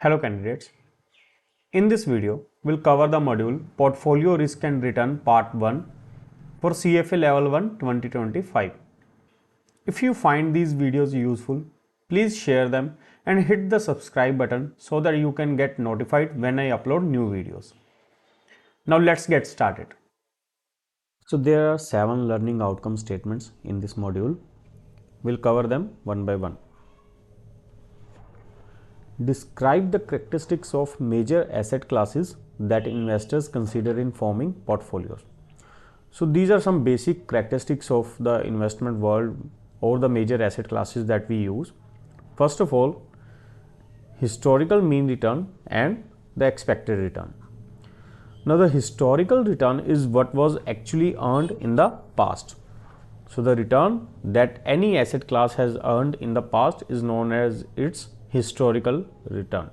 Hello candidates. In this video, we'll cover the module Portfolio Risk and Return Part 1 for CFA Level 1 2025. If you find these videos useful, please share them and hit the subscribe button so that you can get notified when I upload new videos. Now let's get started. So there are 7 learning outcome statements in this module. We'll cover them one by one. Describe the characteristics of major asset classes that investors consider in forming portfolios. So these are some basic characteristics of the investment world or the major asset classes that we use. First of all, historical mean return and the expected return. Now the historical return is what was actually earned in the past. So the return that any asset class has earned in the past is known as its historical return.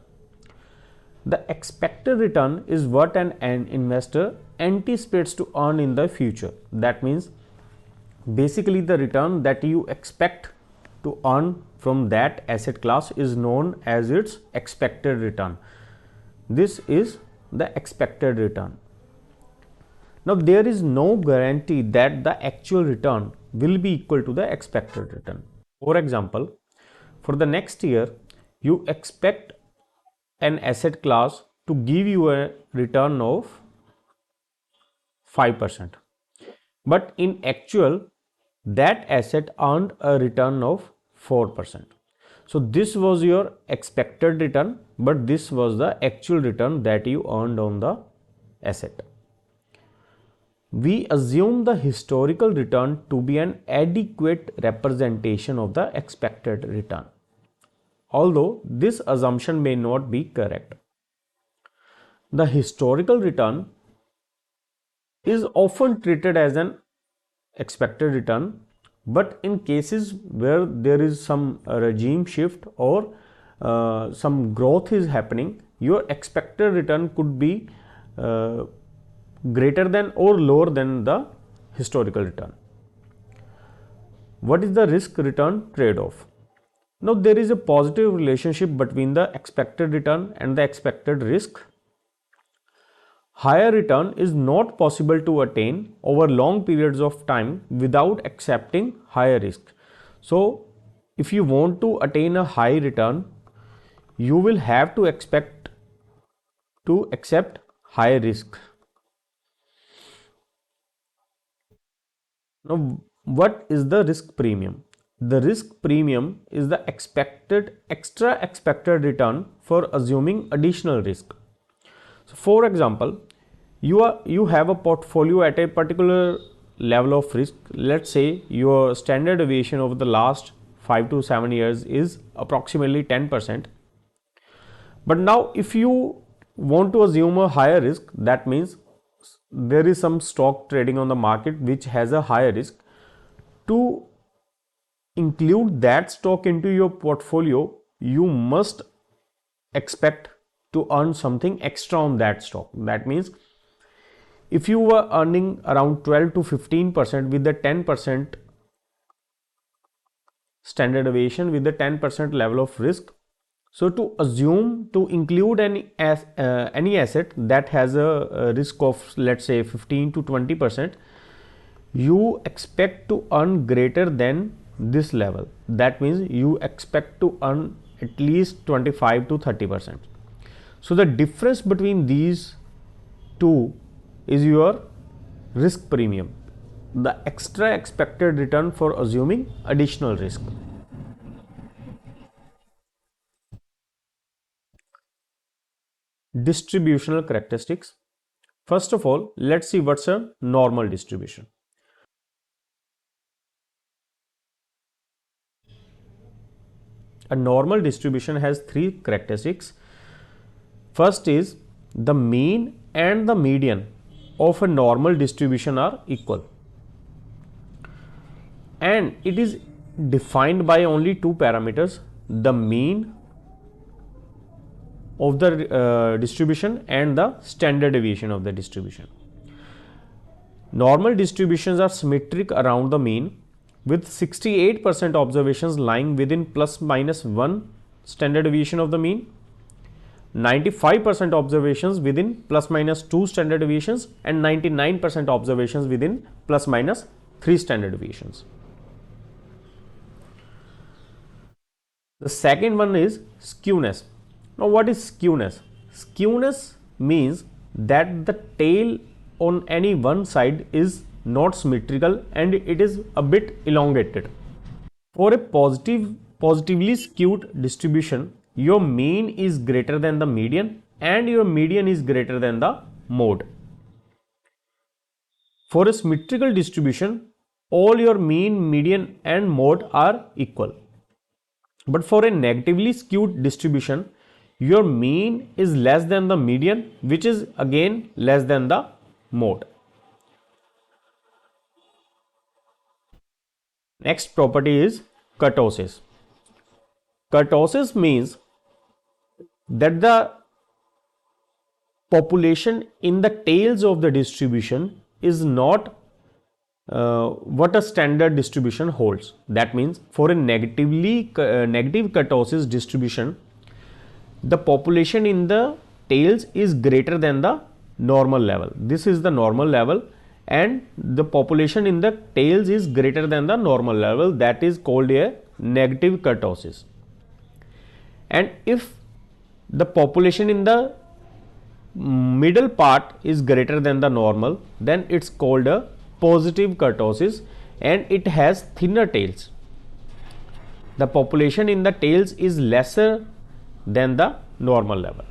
The expected return is what an investor anticipates to earn in the future. That means basically the return that you expect to earn from that asset class is known as its expected return. This is the expected return. Now there is no guarantee that the actual return will be equal to the expected return. For example, for the next year, you expect an asset class to give you a return of 5%, but in actual that asset earned a return of 4%. So this was your expected return, but this was the actual return that you earned on the asset. We assume the historical return to be an adequate representation of the expected return, although this assumption may not be correct. The historical return is often treated as an expected return, but in cases where there is some regime shift or some growth is happening, your expected return could be greater than or lower than the historical return. What is the risk return trade-off? Now there is a positive relationship between the expected return and the expected risk. Higher return is not possible to attain over long periods of time without accepting higher risk. So if you want to attain a high return, you will have to accept high risk. Now what is the risk premium? The risk premium is the extra expected return for assuming additional risk. So for example, you have a portfolio at a particular level of risk. Let's say your standard deviation over the last 5 to 7 years is approximately 10%. But now if you want to assume a higher risk, that means there is some stock trading on the market which has a higher risk. To include that stock into your portfolio, you must expect to earn something extra on that stock. That means if you were earning around 12 to 15% with the 10% standard deviation, with the 10% level of risk, so to assume to include any asset that has a risk of, let's say, 15 to 20%, you expect to earn greater than this level. That means you expect to earn at least 25 to 30%. So the difference between these two is your risk premium, the extra expected return for assuming additional risk. Distributional characteristics. First of all, let's see what's a normal distribution. A normal distribution has 3 characteristics. First is the mean and the median of a normal distribution are equal, and it is defined by only 2 parameters: the mean of the distribution and the standard deviation of the distribution. Normal distributions are symmetric around the mean, with 68% observations lying within plus minus 1 standard deviation of the mean, 95% observations within plus minus 2 standard deviations, and 99% observations within plus minus 3 standard deviations. The second one is skewness. Now, what is skewness? Skewness means that the tail on any one side is not symmetrical and it is a bit elongated. For a positively skewed distribution, your mean is greater than the median and your median is greater than the mode. For a symmetrical distribution, all your mean, median and mode are equal. But for a negatively skewed distribution, your mean is less than the median, which is again less than the mode. Next property is kurtosis. Kurtosis means that the population in the tails of the distribution is not what a standard distribution holds. That means for a negative kurtosis distribution, the population in the tails is greater than the normal level. This is the normal level, and the population in the tails is greater than the normal level. That is called a negative kurtosis. And if the population in the middle part is greater than the normal, then it's called a positive kurtosis and it has thinner tails. The population in the tails is lesser than the normal level.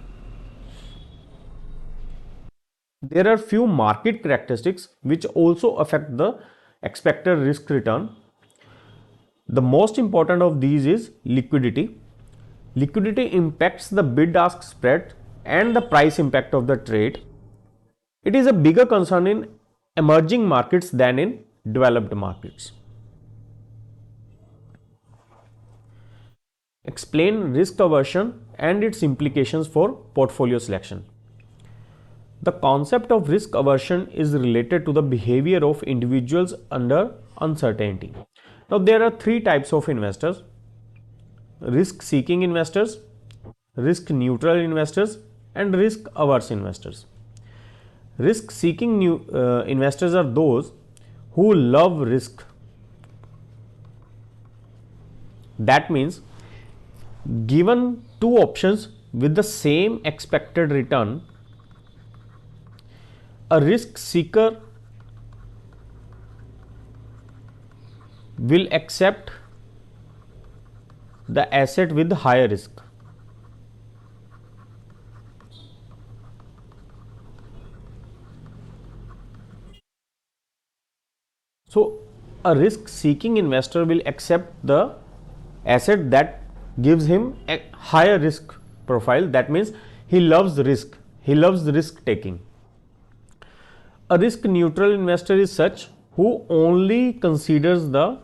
There are few market characteristics which also affect the expected risk return. The most important of these is liquidity. Liquidity impacts the bid-ask spread and the price impact of the trade. It is a bigger concern in emerging markets than in developed markets. Explain risk aversion and its implications for portfolio selection. The concept of risk aversion is related to the behavior of individuals under uncertainty. Now, there are three types of investors: risk-seeking investors, risk-neutral investors, and risk-averse investors. Risk-seeking investors are those who love risk. That means, given two options with the same expected return, a risk seeker will accept the asset with higher risk. So, a risk seeking investor will accept the asset that gives him a higher risk profile. That means he loves risk, he loves risk taking. A risk neutral investor is such who only considers the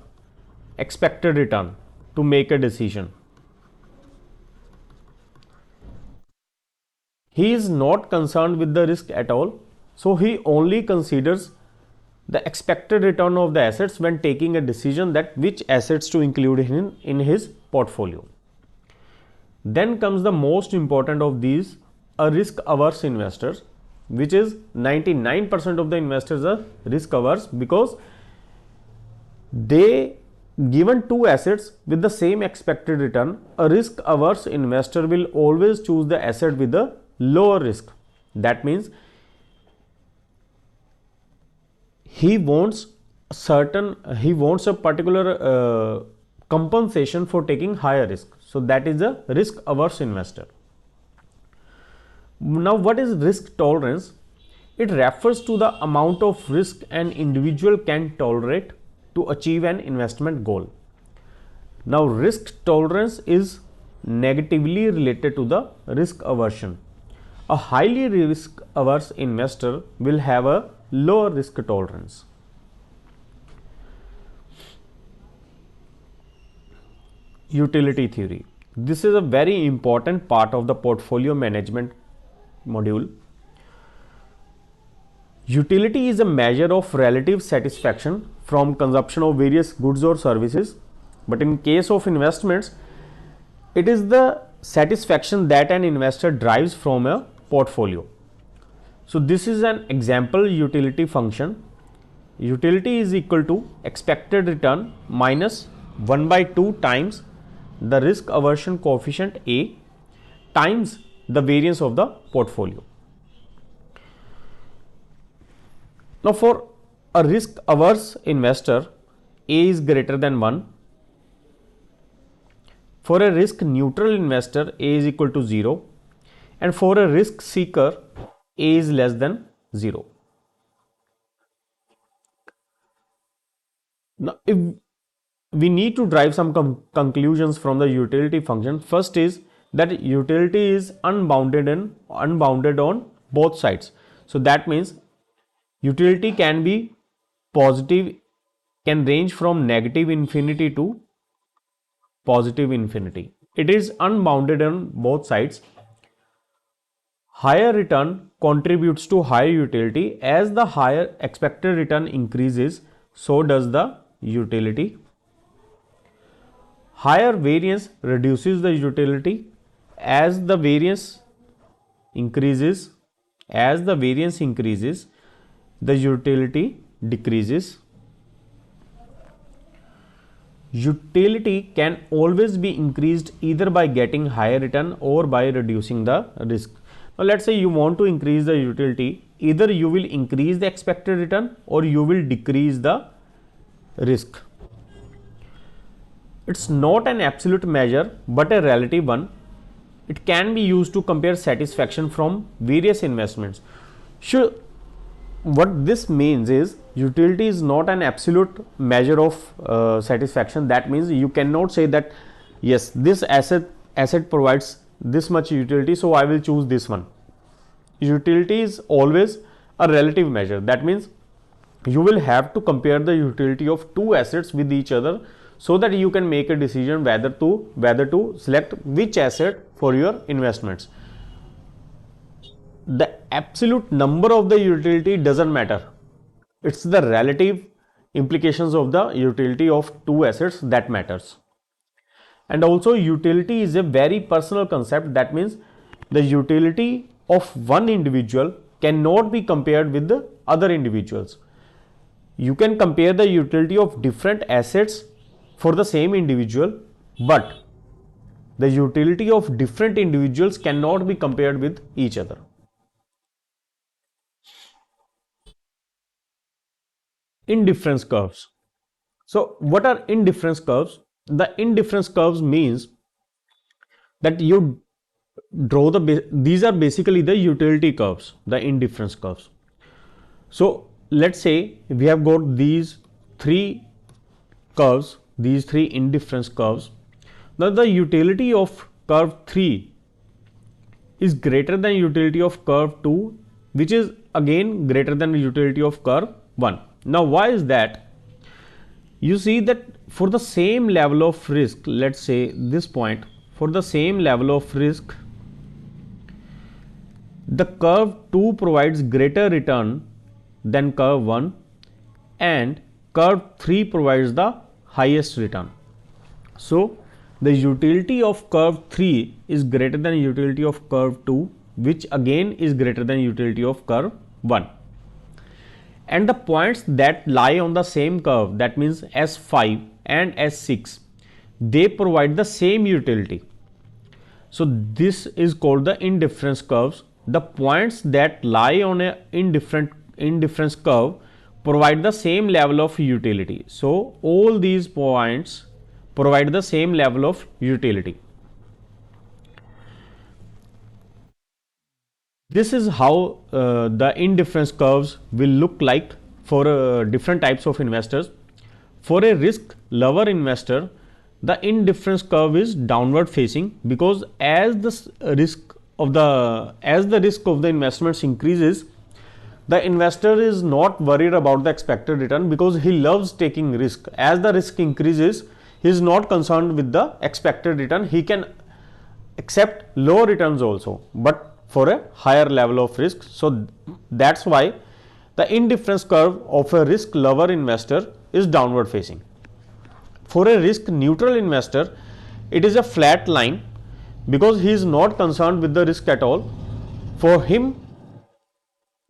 expected return to make a decision. He is not concerned with the risk at all, so he only considers the expected return of the assets when taking a decision that which assets to include in his portfolio. Then comes the most important of these, a risk averse investors, which is 99% of the investors are risk averse because they, given two assets with the same expected return, a risk averse investor will always choose the asset with the lower risk. That means he wants a particular compensation for taking higher risk. So that is a risk averse investor. Now, what is risk tolerance? It refers to the amount of risk an individual can tolerate to achieve an investment goal. Now, risk tolerance is negatively related to the risk aversion. A highly risk averse investor will have a lower risk tolerance. Utility theory. This is a very important part of the portfolio management module. Utility is a measure of relative satisfaction from consumption of various goods or services, but in case of investments, it is the satisfaction that an investor derives from a portfolio. So this is an example utility function. Utility is equal to expected return minus 1 by 2 times the risk aversion coefficient A times the variance of the portfolio. Now for a risk averse investor, A is greater than 1. For a risk neutral investor, A is equal to 0, and for a risk seeker, A is less than 0. Now, if we need to derive some conclusions from the utility function, first is that utility is unbounded on both sides. So that means utility can be positive, can range from negative infinity to positive infinity. It is unbounded on both sides. Higher return contributes to higher utility. As the higher expected return increases, so does the utility. Higher variance reduces the utility. As the variance increases, the utility decreases. Utility can always be increased either by getting higher return or by reducing the risk. Now let's say you want to increase the utility, either you will increase the expected return or you will decrease the risk. It's not an absolute measure but a relative one. It can be used to compare satisfaction from various investments. Sure, what this means is utility is not an absolute measure of satisfaction. That means you cannot say that yes, this asset provides this much utility, so I will choose this one. Utility is always a relative measure. That means you will have to compare the utility of two assets with each other so that you can make a decision whether to select which asset for your investments. The absolute number of the utility doesn't matter. It's the relative implications of the utility of two assets that matters. And also utility is a very personal concept. That means the utility of one individual cannot be compared with the other individuals. You can compare the utility of different assets for the same individual, but the utility of different individuals cannot be compared with each other. Indifference curves. So what are indifference curves? The indifference curves means that you draw these are basically the utility curves, the indifference curves. So let's say we have got these three curves, these three indifference curves. Now the utility of curve 3 is greater than utility of curve 2, which is again greater than the utility of curve 1. Now why is that? You see that for the same level of risk, let's say this point, for the same level of risk, the curve 2 provides greater return than curve 1 and curve 3 provides the highest return. So the utility of curve 3 is greater than utility of curve 2, which again is greater than utility of curve 1. And the points that lie on the same curve, that means S5 and S6, they provide the same utility. So this is called the indifference curves. The points that lie on a indifference curve provide the same level of utility. So all these points provide the same level of utility. This is how the indifference curves will look like for different types of investors. For a risk lover investor, the indifference curve is downward facing, because as the risk of the investments increases, the investor is not worried about the expected return because he loves taking risk. As the risk increases, he is not concerned with the expected return. He can accept low returns also, but for a higher level of risk. So that's why the indifference curve of a risk lover investor is downward facing. For a risk neutral investor, it is a flat line because he is not concerned with the risk at all. For him,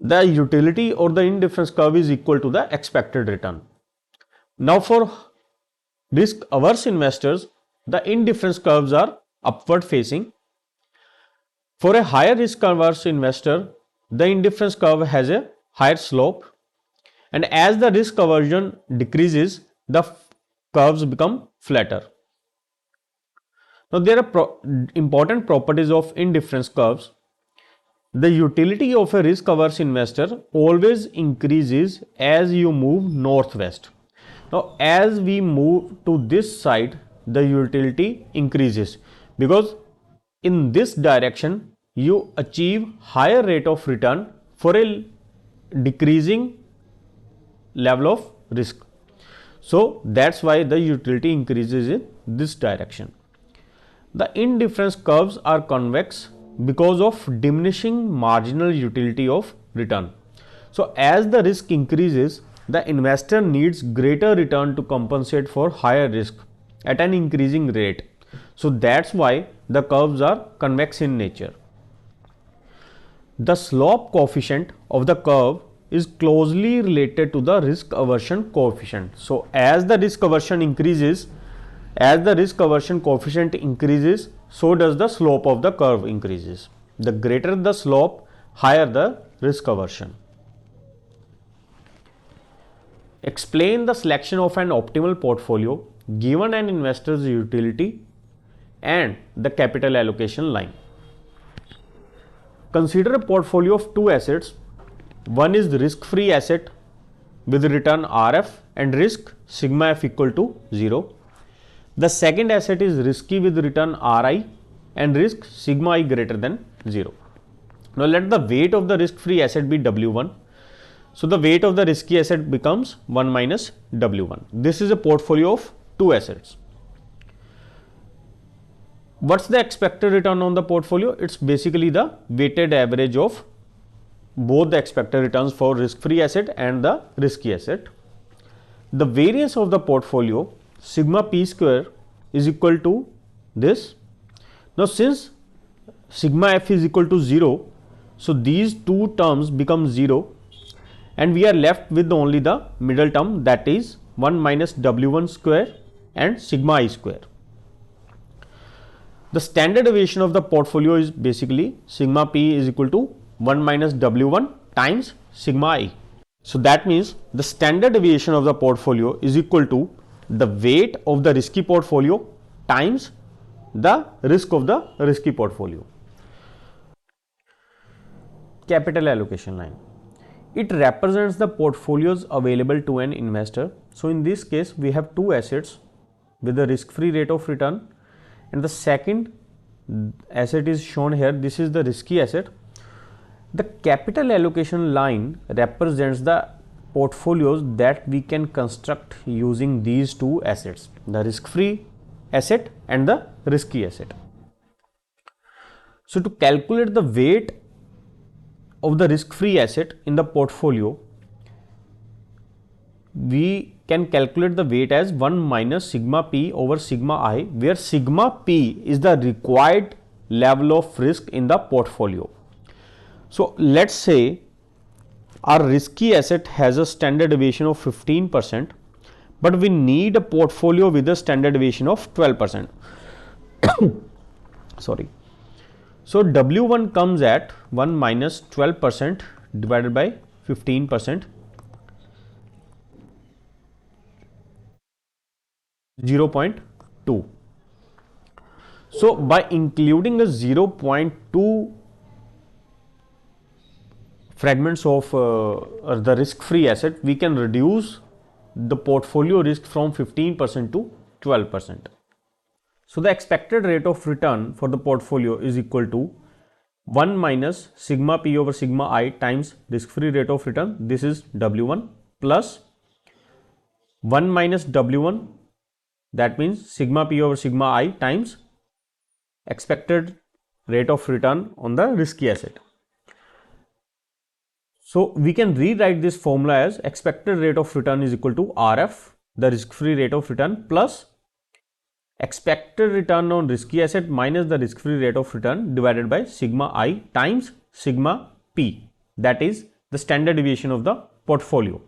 the utility or the indifference curve is equal to the expected return. Now, for risk averse investors, the indifference curves are upward facing. For a higher risk averse investor, the indifference curve has a higher slope, and as the risk aversion decreases, the curves become flatter. Now, there are important properties of indifference curves. The utility of a risk averse investor always increases as you move northwest. Now, as we move to this side, the utility increases because in this direction you achieve higher rate of return for a decreasing level of risk. So that's why the utility increases in this direction. The indifference curves are convex because of diminishing marginal utility of return. So as the risk increases, the investor needs greater return to compensate for higher risk at an increasing rate. So that's why the curves are convex in nature. The slope coefficient of the curve is closely related to the risk aversion coefficient. So as the risk aversion increases, as the risk aversion coefficient increases, so does the slope of the curve increases. The greater the slope, higher the risk aversion. Explain the selection of an optimal portfolio given an investor's utility and the capital allocation line. Consider a portfolio of two assets. One is the risk-free asset with return RF and risk sigma f equal to 0. The second asset is risky with return Ri and risk sigma I greater than 0. Now let the weight of the risk-free asset be W1. So the weight of the risky asset becomes 1 minus W1. This is a portfolio of two assets. What's the expected return on the portfolio? It's basically the weighted average of both the expected returns for risk-free asset and the risky asset. The variance of the portfolio sigma p square is equal to this. Now since sigma f is equal to 0, so these two terms become 0 and we are left with only the middle term, that is 1 minus W1 square and sigma I square. The standard deviation of the portfolio is basically sigma p is equal to 1 minus W1 times sigma I. So that means the standard deviation of the portfolio is equal to the weight of the risky portfolio times the risk of the risky portfolio. Capital allocation line. It represents the portfolios available to an investor. So in this case, we have two assets with a risk-free rate of return, and the second asset is shown here. This is the risky asset. The capital allocation line represents the portfolios that we can construct using these two assets, the risk-free asset and the risky asset. So to calculate the weight of the risk-free asset in the portfolio, we can calculate the weight as 1 minus sigma p over sigma I, where sigma p is the required level of risk in the portfolio. So let's say our risky asset has a standard deviation of 15%, but we need a portfolio with a standard deviation of 12%. Sorry. So W1 comes at 1 minus 12% divided by 15%, 0.2. So by including a 0.2 fragments of the risk-free asset, we can reduce the portfolio risk from 15% to 12%. So the expected rate of return for the portfolio is equal to 1 minus sigma p over sigma I times risk-free rate of return. This is W1 plus 1 minus W1, that means sigma p over sigma I times expected rate of return on the risky asset. So we can rewrite this formula as expected rate of return is equal to RF, the risk-free rate of return, plus expected return on risky asset minus the risk-free rate of return divided by sigma I times sigma P, that is the standard deviation of the portfolio.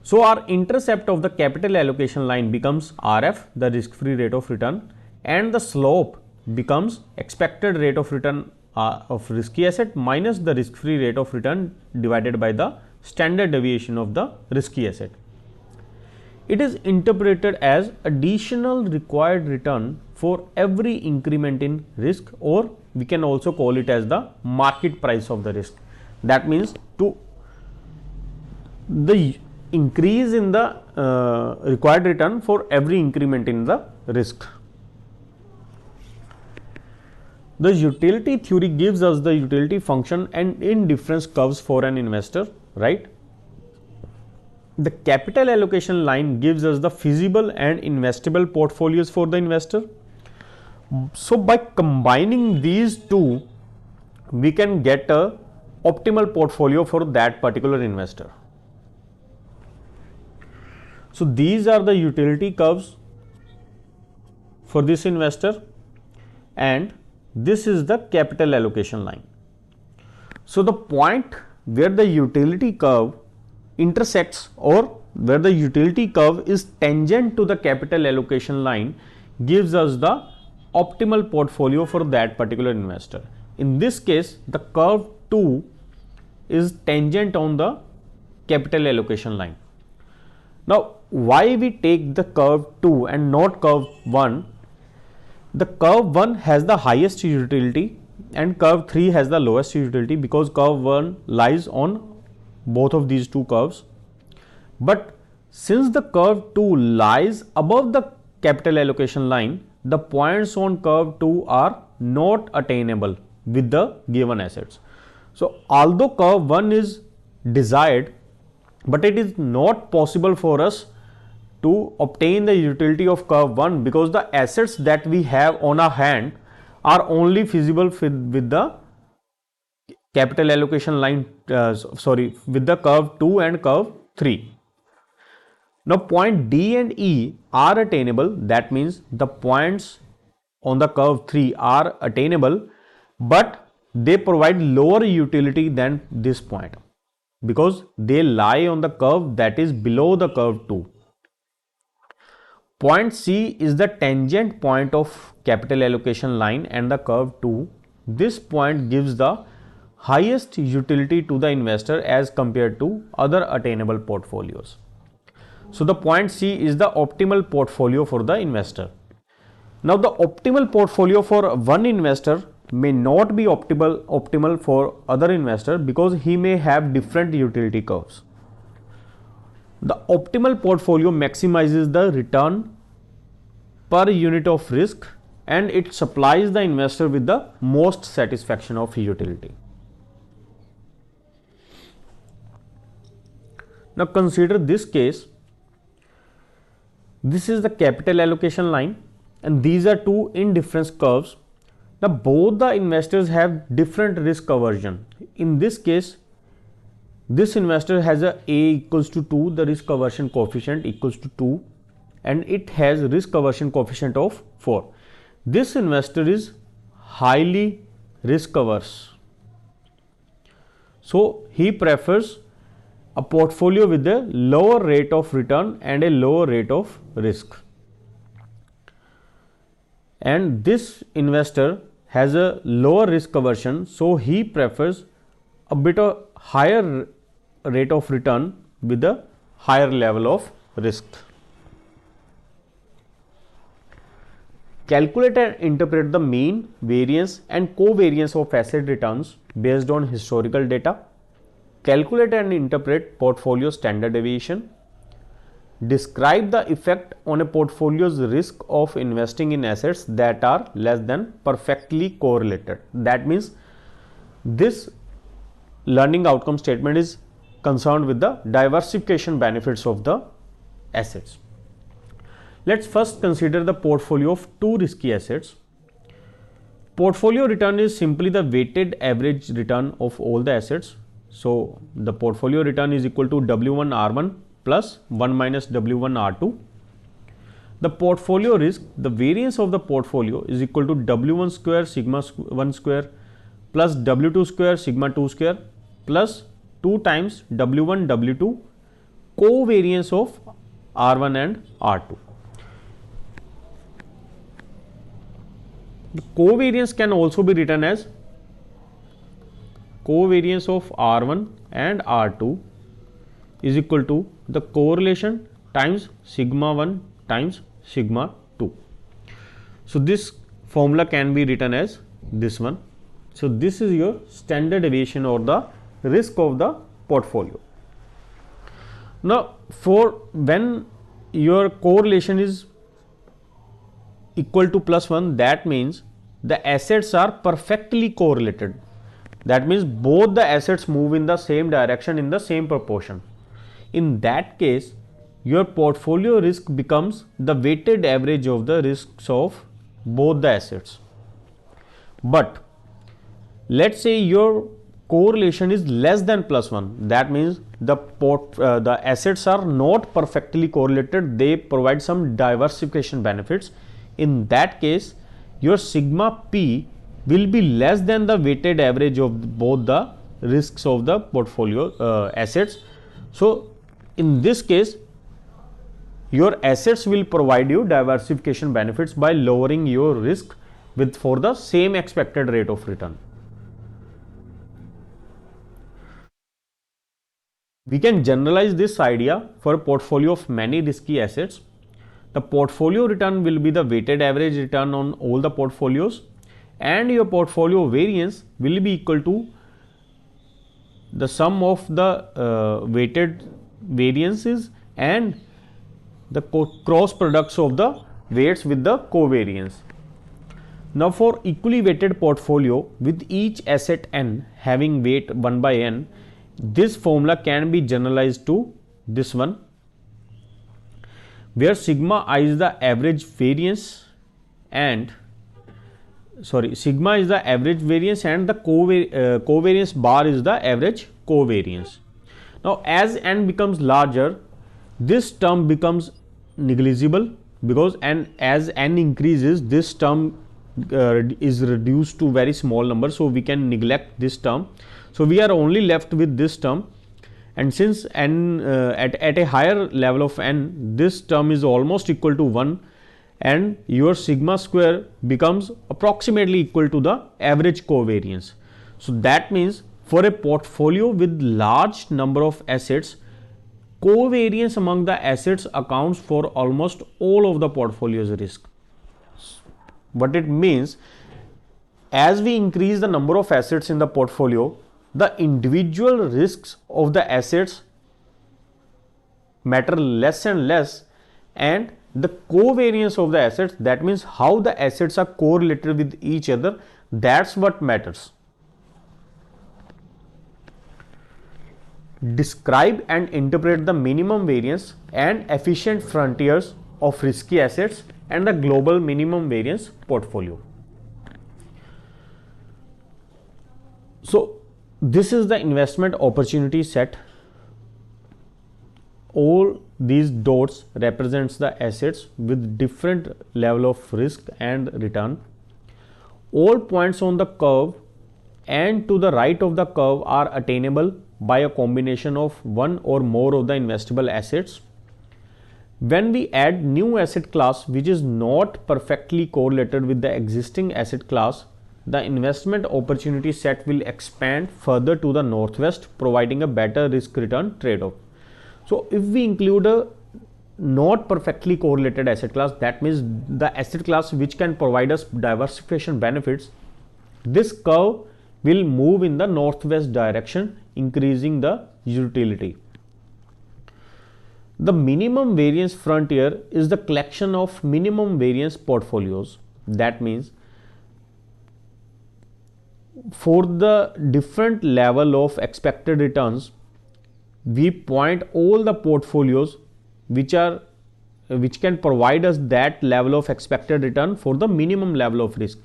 So our intercept of the capital allocation line becomes RF, the risk-free rate of return, and the slope becomes expected rate of return of risky asset minus the risk-free rate of return divided by the standard deviation of the risky asset. It is interpreted as additional required return for every increment in risk, or we can also call it as the market price of the risk. That means to the increase in the required return for every increment in the risk. The utility theory gives us the utility function and indifference curves for an investor, right? The capital allocation line gives us the feasible and investable portfolios for the investor. So by combining these two, we can get a optimal portfolio for that particular investor. So these are the utility curves for this investor, and this is the capital allocation line. So the point where the utility curve intersects, or where the utility curve is tangent to the capital allocation line, gives us the optimal portfolio for that particular investor. In this case, the curve 2 is tangent on the capital allocation line. Now, why we take the curve 2 and not curve 1? The curve 1 has the highest utility and curve 3 has the lowest utility, because curve 1 lies on both of these two curves. But since the curve 2 lies above the capital allocation line, the points on curve 2 are not attainable with the given assets. So although curve 1 is desired, but it is not possible for us to obtain the utility of curve 1, because the assets that we have on our hand are only feasible with the capital allocation line, with the curve 2 and curve 3. Now point D and E are attainable, that means the points on the curve 3 are attainable, but they provide lower utility than this point, because they lie on the curve that is below the curve 2. Point C is the tangent point of capital allocation line and the curve 2. This point gives the highest utility to the investor as compared to other attainable portfolios. So the point C is the optimal portfolio for the investor. Now the optimal portfolio for one investor may not be optimal for other investor, because he may have different utility curves. The optimal portfolio maximizes the return per unit of risk, and it supplies the investor with the most satisfaction of utility. Now consider this case. This is the capital allocation line and these are two indifference curves. Now both the investors have different risk aversion. In this case, this investor has a equals to 2, the risk aversion coefficient equals to 2, and it has risk aversion coefficient of 4. This investor is highly risk averse. So he prefers a portfolio with a lower rate of return and a lower rate of risk. And this investor has a lower risk aversion, so he prefers a bit of higher rate of return with a higher level of risk. Calculate and interpret the mean, variance and covariance of asset returns based on historical data. Calculate and interpret portfolio standard deviation. Describe the effect on a portfolio's risk of investing in assets that are less than perfectly correlated. That means this learning outcome statement is concerned with the diversification benefits of the assets. Let's first consider the portfolio of two risky assets. Portfolio return is simply the weighted average return of all the assets. So the portfolio return is equal to W1 R1 plus 1 minus W1 R2. the portfolio risk, the variance of the portfolio is equal to W1 square sigma 1 square plus W2 square sigma 2 square plus 2 times W1 W2 covariance of R1 and R2. The covariance can also be written as covariance of R1 and R2 is equal to the correlation times sigma 1 times sigma 2. So, this formula can be written as this one. So, this is your standard deviation or the risk of the portfolio. Now, for when your correlation is equal to +1, that means the assets are perfectly correlated. That means both the assets move in the same direction in the same proportion. In that case, your portfolio risk becomes the weighted average of the risks of both the assets. But let's say your correlation is less than +1, that means the assets are not perfectly correlated, they provide some diversification benefits. In that case, your sigma p will be less than the weighted average of both the risks of the portfolio assets. So, in this case, your assets will provide you diversification benefits by lowering your risk for the same expected rate of return. We can generalize this idea for a portfolio of many risky assets. The portfolio return will be the weighted average return on all the portfolios, and your portfolio variance will be equal to the sum of the weighted variances and the cross products of the weights with the covariance. Now, for equally weighted portfolio with each asset n having weight 1 by n, this formula can be generalized to this one, where sigma I is the average variance and sigma is the average variance and the covariance bar is the average covariance. Now, as n becomes larger, this term becomes negligible, because as n increases, this term is reduced to very small number. So, we can neglect this term. So, we are only left with this term, and since n at a higher level of n, this term is almost equal to 1, and your sigma square becomes approximately equal to the average covariance. So, that means for a portfolio with large number of assets, covariance among the assets accounts for almost all of the portfolio's risk. What it means, as we increase the number of assets in the portfolio, the individual risks of the assets matter less and less, and the covariance of the assets, that means how the assets are correlated with each other, that's what matters. Describe and interpret the minimum variance and efficient frontiers of risky assets and the global minimum variance portfolio. So, this is the investment opportunity set. All these dots represents the assets with different level of risk and return. All points on the curve and to the right of the curve are attainable by a combination of one or more of the investable assets. When we add new asset class which is not perfectly correlated with the existing asset class, the investment opportunity set will expand further to the northwest, providing a better risk return trade-off. So, if we include a not perfectly correlated asset class, that means the asset class which can provide us diversification benefits, this curve will move in the northwest direction, increasing the utility. The minimum variance frontier is the collection of minimum variance portfolios. That means for the different level of expected returns, we point all the portfolios which can provide us that level of expected return for the minimum level of risk.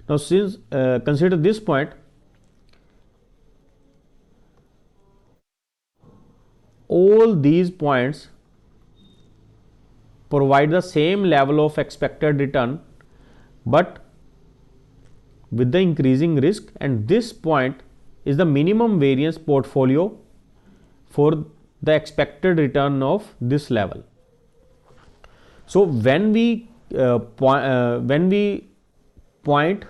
Now, since consider this point, all these points provide the same level of expected return but with the increasing risk, and this point is the minimum variance portfolio for the expected return of this level. So when we point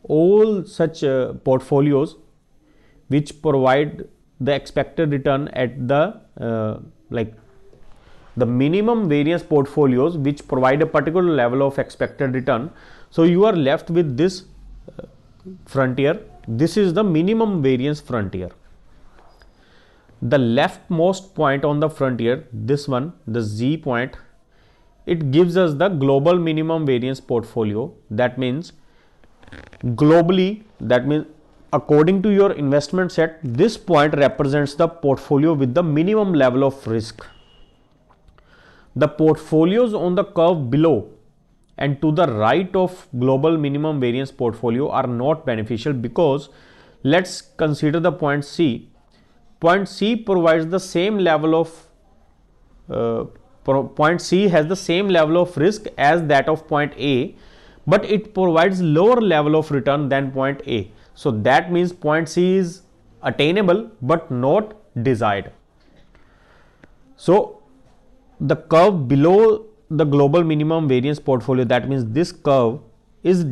all such portfolios which provide the expected return at the the minimum variance portfolios which provide a particular level of expected return, so you are left with this frontier. This is the minimum variance frontier. The leftmost point on the frontier, this one, the Z point, it gives us the global minimum variance portfolio. That means globally, that means according to your investment set, this point represents the portfolio with the minimum level of risk. The portfolios on the curve below and to the right of global minimum variance portfolio are not beneficial, because let's consider the point C. Point C provides the same level of point C has the same level of risk as that of point A, but it provides lower level of return than point A. So that means point C is attainable but not desired. So the curve below the global minimum variance portfolio, that means this curve is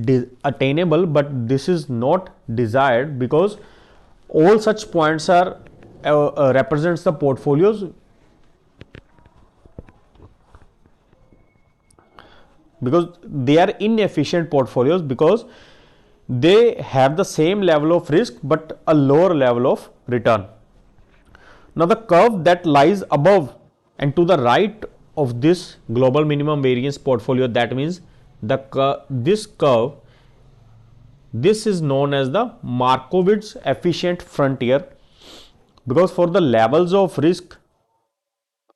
attainable but this is not desired, because all such points are represents the portfolios because they are inefficient portfolios, because they have the same level of risk but a lower level of return. Now the curve that lies above and to the right of this global minimum variance portfolio, that means this curve, this is known as the Markowitz efficient frontier, because for the levels of risk,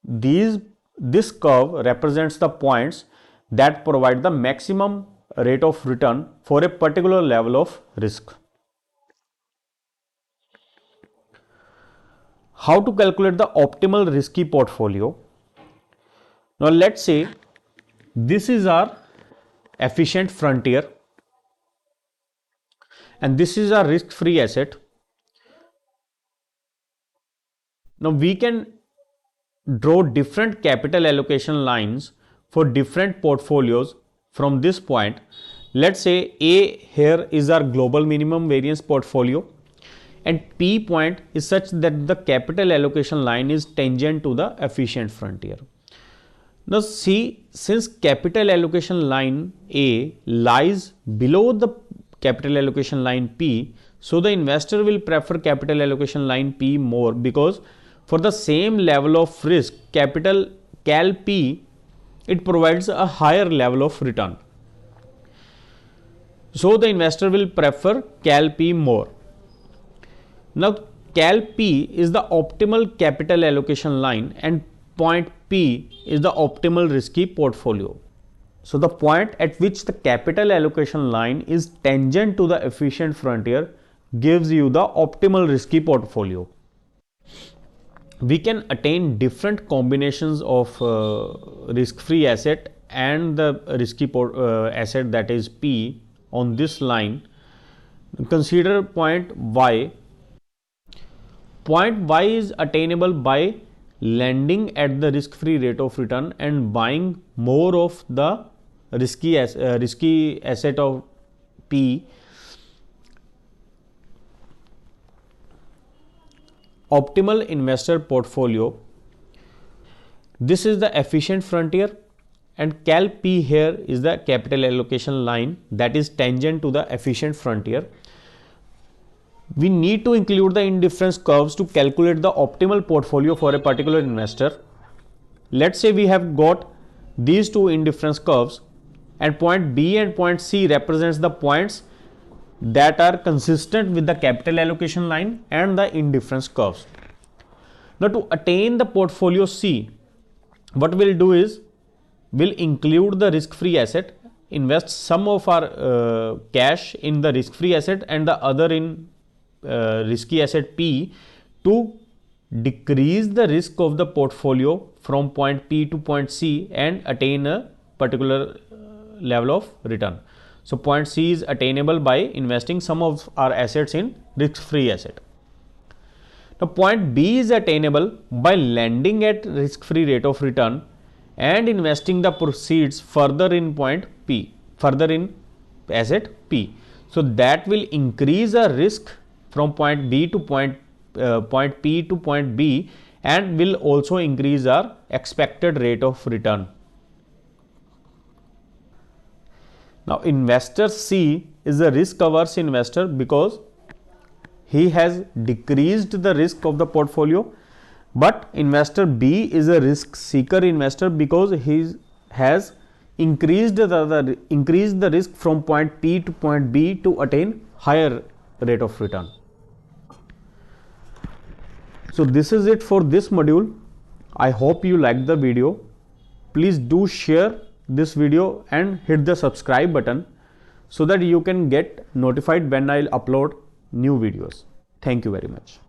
this curve represents the points that provide the maximum rate of return for a particular level of risk. How to calculate the optimal risky portfolio? Now let's say this is our efficient frontier and this is our risk-free asset. Now we can draw different capital allocation lines for different portfolios from this point. Let's say A here is our global minimum variance portfolio, and P point is such that the capital allocation line is tangent to the efficient frontier. Now see, since capital allocation line A lies below the capital allocation line P, so the investor will prefer capital allocation line P more, because for the same level of risk, capital Cal P, it provides a higher level of return. So the investor will prefer Cal P more. Now Cal P is the optimal capital allocation line and point P is the optimal risky portfolio. So the point at which the capital allocation line is tangent to the efficient frontier gives you the optimal risky portfolio. We can attain different combinations of risk-free asset and the risky asset, that is P, on this line. Consider point Y. Point Y is attainable by lending at the risk-free rate of return and buying more of the risky asset of P. Optimal investor portfolio. This is the efficient frontier, and Cal P here is the capital allocation line that is tangent to the efficient frontier. We need to include the indifference curves to calculate the optimal portfolio for a particular investor. Let's say we have got these two indifference curves, and point B and point C represents the points that are consistent with the capital allocation line and the indifference curves. Now to attain the portfolio C, what we'll do is we'll include the risk-free asset, invest some of our cash in the risk-free asset and the other in risky asset P to decrease the risk of the portfolio from point P to point C and attain a particular level of return. So point C is attainable by investing some of our assets in risk-free asset. Now point B is attainable by lending at risk-free rate of return and investing the proceeds further in point P, further in asset P. So that will increase our risk from point B to point P to point B and will also increase our expected rate of return. Now investor C is a risk averse investor because he has decreased the risk of the portfolio, but investor B is a risk seeker investor because he has increased the risk from point P to point B to attain higher rate of return. So this is it for this module. I hope you liked the video. Please do share this video and hit the subscribe button so that you can get notified when I'll upload new videos. Thank you very much.